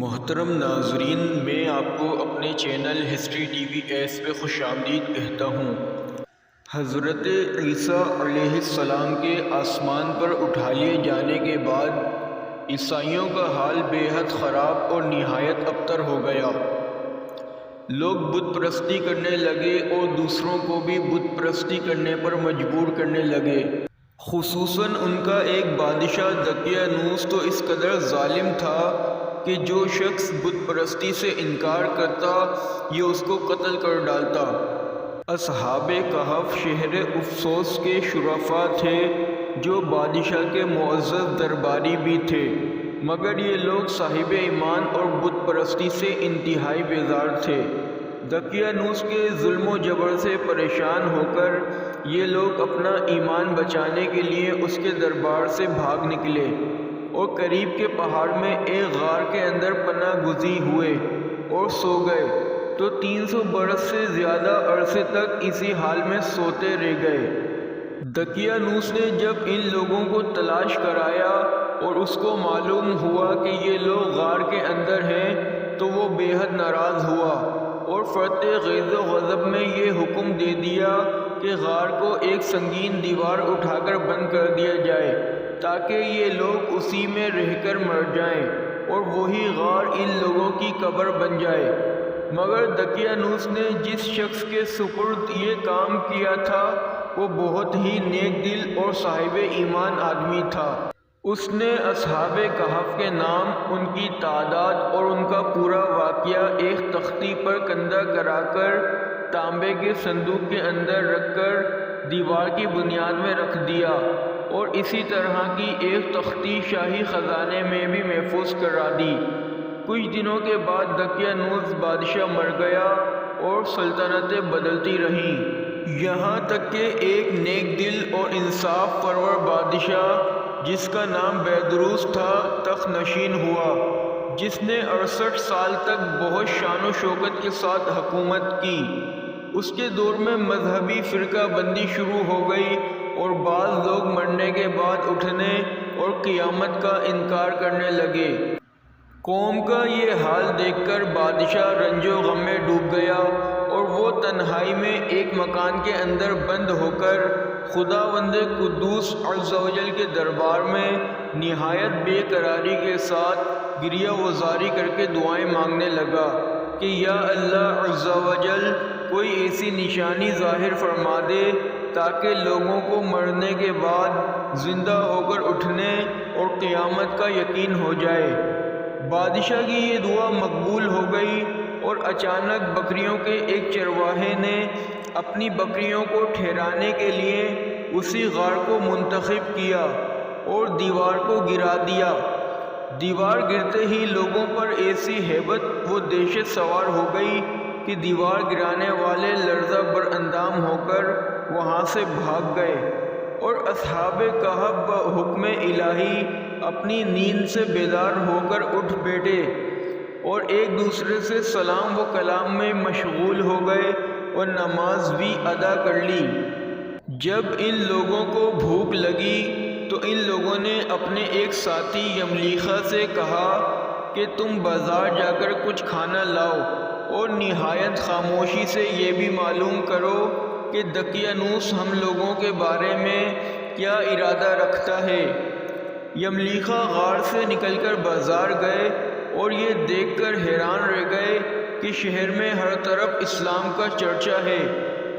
محترم ناظرین، میں آپ کو اپنے channel history T V S پہ خوش آمدید کہتا ہوں۔ حضرت عیسیٰ علیہ السلام کے آسمان پر اٹھا لیے جانے کے بعد عیسائیوں کا حال بے حد خراب اور نہایت ابتر ہو گیا۔ لوگ بت پرستی کرنے لگے اور دوسروں کو بھی بت پرستی کرنے پر مجبور کرنے لگے۔ خصوصاً ان کا ایک بادشاہ دقیانوس تو اس قدر ظالم تھا کہ جو شخص بت پرستی سے انکار کرتا یہ اس کو قتل کر ڈالتا۔ اصحاب کہف شہر افسوس کے شرفاء تھے جو بادشاہ کے معزز درباری بھی تھے، مگر یہ لوگ صاحب ایمان اور بت پرستی سے انتہائی بیزار تھے۔ دقیانوس کے ظلم و جبر سے پریشان ہو کر یہ لوگ اپنا ایمان بچانے کے لیے اس کے دربار سے بھاگ نکلے اور قریب کے پہاڑ میں ایک غار کے اندر پناہ گزین ہوئے اور سو گئے، تو 300 برس سے زیادہ عرصے تک اسی حال میں سوتے رہ گئے۔ دقیانوس نے جب ان لوگوں کو تلاش کرایا اور اس کو معلوم ہوا کہ یہ لوگ غار کے اندر ہیں تو وہ بے حد ناراض ہوا اور فرط غیظ و غضب میں یہ حکم دے دیا کہ غار کو ایک سنگین دیوار اٹھا کر بند کر دیا جائے تاکہ یہ لوگ اسی میں رہ کر مر جائیں اور وہی غار ان لوگوں کی قبر بن جائے۔ مگر دقیانوس نے جس شخص کے سپرد یہ کام کیا تھا وہ بہت ہی نیک دل اور صاحب ایمان آدمی تھا۔ اس نے اصحاب کہف کے نام، ان کی تعداد اور ان کا پورا واقعہ ایک تختی پر کندہ کرا کر تانبے کے صندوق کے اندر رکھ کر دیوار کی بنیاد میں رکھ دیا اور اسی طرح کی ایک تختی شاہی خزانے میں بھی محفوظ کرا دی۔ کچھ دنوں کے بعد دقیانوس بادشاہ مر گیا اور سلطنتیں بدلتی رہیں، یہاں تک کہ ایک نیک دل اور انصاف پرور بادشاہ جس کا نام بیدروس تھا تخت نشین ہوا، جس نے 68 سال تک بہت شان و شوکت کے ساتھ حکومت کی۔ اس کے دور میں مذہبی فرقہ بندی شروع ہو گئی اور بعض لوگ مرنے کے بعد اٹھنے اور قیامت کا انکار کرنے لگے۔ قوم کا یہ حال دیکھ کر بادشاہ رنج و غم میں ڈوب گیا اور وہ تنہائی میں ایک مکان کے اندر بند ہو کر خداوند قدوس عز و جل کے دربار میں نہایت بے قراری کے ساتھ گریہ وزاری کر کے دعائیں مانگنے لگا کہ یا اللہ عز و جل کوئی ایسی نشانی ظاہر فرما دے تاکہ لوگوں کو مرنے کے بعد زندہ ہو کر اٹھنے اور قیامت کا یقین ہو جائے۔ بادشاہ کی یہ دعا مقبول ہو گئی اور اچانک بکریوں کے ایک چرواہے نے اپنی بکریوں کو ٹھہرانے کے لیے اسی غار کو منتخب کیا اور دیوار کو گرا دیا۔ دیوار گرتے ہی لوگوں پر ایسی ہیبت و دہشت سوار ہو گئی کہ دیوار گرانے والے لرزہ بر اندام ہو کر وہاں سے بھاگ گئے اور اصحاب کہف بحکم الہی اپنی نیند سے بیدار ہو کر اٹھ بیٹھے اور ایک دوسرے سے سلام و کلام میں مشغول ہو گئے اور نماز بھی ادا کر لی۔ جب ان لوگوں کو بھوک لگی تو ان لوگوں نے اپنے ایک ساتھی یملیخا سے کہا کہ تم بازار جا کر کچھ کھانا لاؤ اور نہایت خاموشی سے یہ بھی معلوم کرو کہ دقیانوس ہم لوگوں کے بارے میں کیا ارادہ رکھتا ہے۔ یملیخا غار سے نکل کر بازار گئے اور یہ دیکھ کر حیران رہ گئے کہ شہر میں ہر طرف اسلام کا چرچا ہے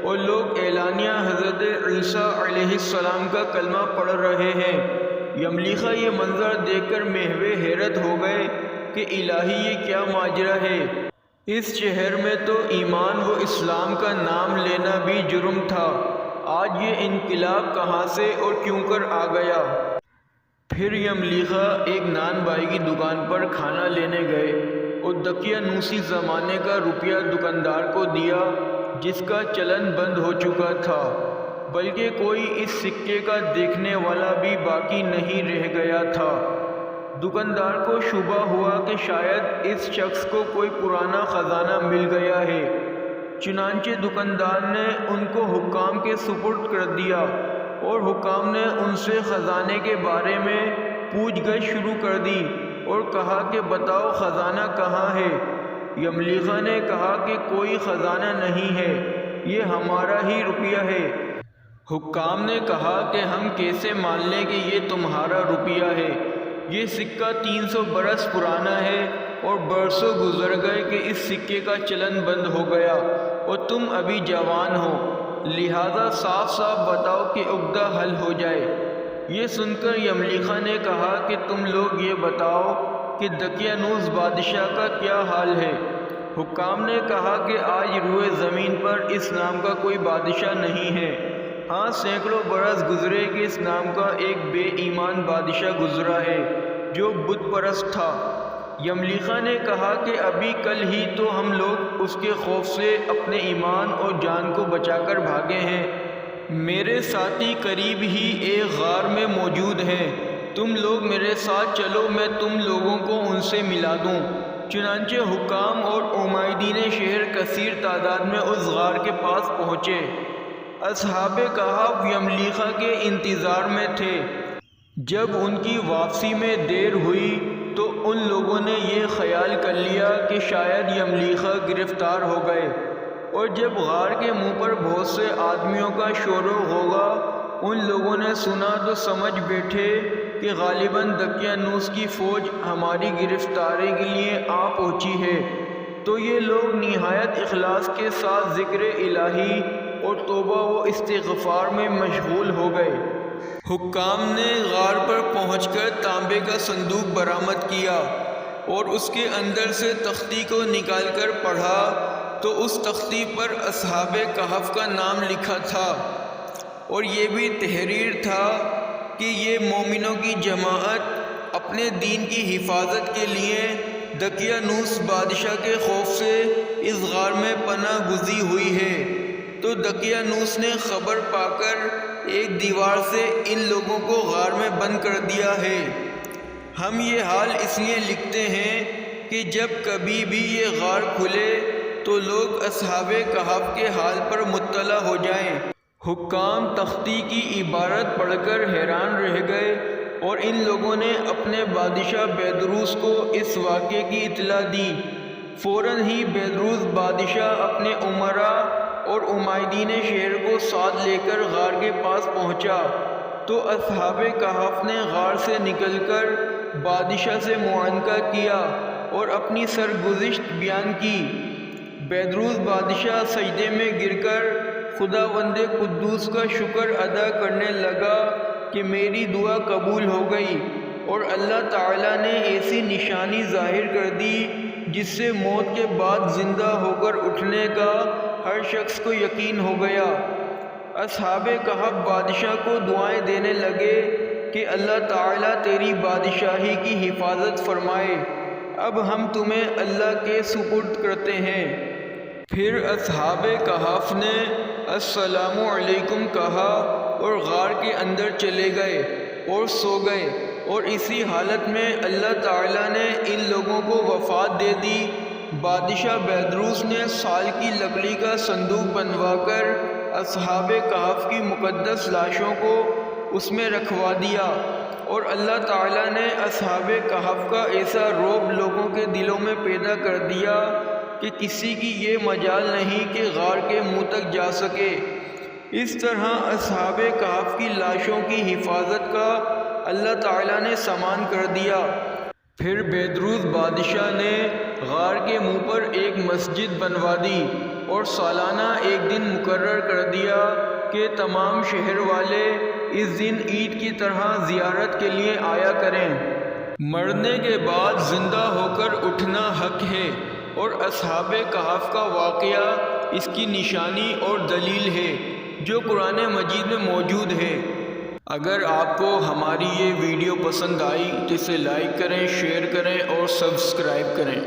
اور لوگ اعلانیہ حضرت عیسیٰ علیہ السلام کا کلمہ پڑھ رہے ہیں۔ یملیخا یہ منظر دیکھ کر محو حیرت ہو گئے کہ الہی یہ کیا ماجرا ہے۔ اس شہر میں تو ایمان و اسلام کا نام لینا بھی جرم تھا، آج یہ انقلاب کہاں سے اور کیوں کر آ گیا؟ پھر یملیخا ایک نان بائی کی دکان پر کھانا لینے گئے اور دقیانوسی زمانے کا روپیہ دکاندار کو دیا جس کا چلن بند ہو چکا تھا، بلکہ کوئی اس سکے کا دیکھنے والا بھی باقی نہیں رہ گیا تھا۔ دکاندار کو شبہ ہوا کہ شاید اس شخص کو کوئی پرانا خزانہ مل گیا ہے، چنانچہ دکاندار نے ان کو حکام کے سپرد کر دیا اور حکام نے ان سے خزانے کے بارے میں پوچھ گچھ شروع کر دی اور کہا کہ بتاؤ خزانہ کہاں ہے؟ یملیخہ نے کہا کہ کوئی خزانہ نہیں ہے، یہ ہمارا ہی روپیہ ہے۔ حکام نے کہا کہ ہم کیسے مان لیں کہ یہ تمہارا روپیہ ہے؟ یہ سکہ 300 برس پرانا ہے اور برسوں گزر گئے کہ اس سکے کا چلن بند ہو گیا اور تم ابھی جوان ہو، لہذا صاف صاف بتاؤ کہ عقدہ حل ہو جائے۔ یہ سن کر یملیخہ نے کہا کہ تم لوگ یہ بتاؤ کہ دقیانوس بادشاہ کا کیا حال ہے؟ حکام نے کہا کہ آج روئے زمین پر اس نام کا کوئی بادشاہ نہیں ہے، ہاں سینکڑوں برس گزرے کہ اس نام کا ایک بے ایمان بادشاہ گزرا ہے جو بت پرست تھا۔ یملیخہ نے کہا کہ ابھی کل ہی تو ہم لوگ اس کے خوف سے اپنے ایمان اور جان کو بچا کر بھاگے ہیں۔ میرے ساتھی قریب ہی ایک غار میں موجود ہیں، تم لوگ میرے ساتھ چلو، میں تم لوگوں کو ان سے ملا دوں۔ چنانچہ حکام اور عمائدین شہر کثیر تعداد میں اس غار کے پاس پہنچے۔ اصحاب کہف یملیخہ کے انتظار میں تھے۔ جب ان کی واپسی میں دیر ہوئی تو ان لوگوں نے یہ خیال کر لیا کہ شاید یملیخہ گرفتار ہو گئے، اور جب غار کے منہ پر بہت سے آدمیوں کا شور و غوغا ان لوگوں نے سنا تو سمجھ بیٹھے کہ غالباً دقیانوس کی فوج ہماری گرفتاری کے لیے آ پہنچی ہے، تو یہ لوگ نہایت اخلاص کے ساتھ ذکر الہی اور توبہ و استغفار میں مشغول ہو گئے۔ حکام نے غار پر پہنچ کر تانبے کا صندوق برآمد کیا اور اس کے اندر سے تختی کو نکال کر پڑھا تو اس تختی پر اصحاب کہف کا نام لکھا تھا، اور یہ بھی تحریر تھا کہ یہ مومنوں کی جماعت اپنے دین کی حفاظت کے لیے دقیانوس بادشاہ کے خوف سے اس غار میں پناہ گزی ہوئی ہے۔ تو دقیانوس نے خبر پا کر ایک دیوار سے ان لوگوں کو غار میں بند کر دیا ہے۔ ہم یہ حال اس لیے لکھتے ہیں کہ جب کبھی بھی یہ غار کھلے تو لوگ اصحاب کہف کے حال پر مطلع ہو جائیں۔ حکام تختی کی عبارت پڑھ کر حیران رہ گئے اور ان لوگوں نے اپنے بادشاہ بیدروس کو اس واقعے کی اطلاع دی۔ فوراً ہی بیدروس بادشاہ اپنے امراء اور عمائدین شہر کو ساتھ لے کر غار کے پاس پہنچا تو اصحاب کہف نے غار سے نکل کر بادشاہ سے معانقہ کیا اور اپنی سرگزشت بیان کی۔ بیدروس بادشاہ سجدے میں گر کر خداوند قدوس کا شکر ادا کرنے لگا کہ میری دعا قبول ہو گئی، اور اللہ تعالیٰ نے ایسی نشانی ظاہر کر دی جس سے موت کے بعد زندہ ہو کر اٹھنے کا ہر شخص کو یقین ہو گیا۔ اصحاب کہف بادشاہ کو دعائیں دینے لگے کہ اللہ تعالیٰ تیری بادشاہی کی حفاظت فرمائے، اب ہم تمہیں اللہ کے سپرد کرتے ہیں۔ پھر اصحاب کہف نے السلام علیکم کہا اور غار کے اندر چلے گئے اور سو گئے، اور اسی حالت میں اللہ تعالیٰ نے ان لوگوں کو وفات دے دی۔ بادشاہ بیدروس نے سال کی لکڑی کا صندوق بنوا کر اصحاب کہف کی مقدس لاشوں کو اس میں رکھوا دیا، اور اللہ تعالیٰ نے اصحاب کہف کا ایسا رعب لوگوں کے دلوں میں پیدا کر دیا کہ کسی کی یہ مجال نہیں کہ غار کے منہ تک جا سکے۔ اس طرح اصحاب کہف کی لاشوں کی حفاظت کا اللہ تعالیٰ نے سامان کر دیا۔ پھر بیدروس بادشاہ نے غار کے منہ پر ایک مسجد بنوا دی اور سالانہ ایک دن مقرر کر دیا کہ تمام شہر والے اس دن عید کی طرح زیارت کے لیے آیا کریں۔ مرنے کے بعد زندہ ہو کر اٹھنا حق ہے، اور اصحاب کہف کا واقعہ اس کی نشانی اور دلیل ہے جو قرآن مجید میں موجود ہے۔ اگر آپ کو ہماری یہ ویڈیو پسند آئی تو اسے لائک کریں، شیئر کریں اور سبسکرائب کریں۔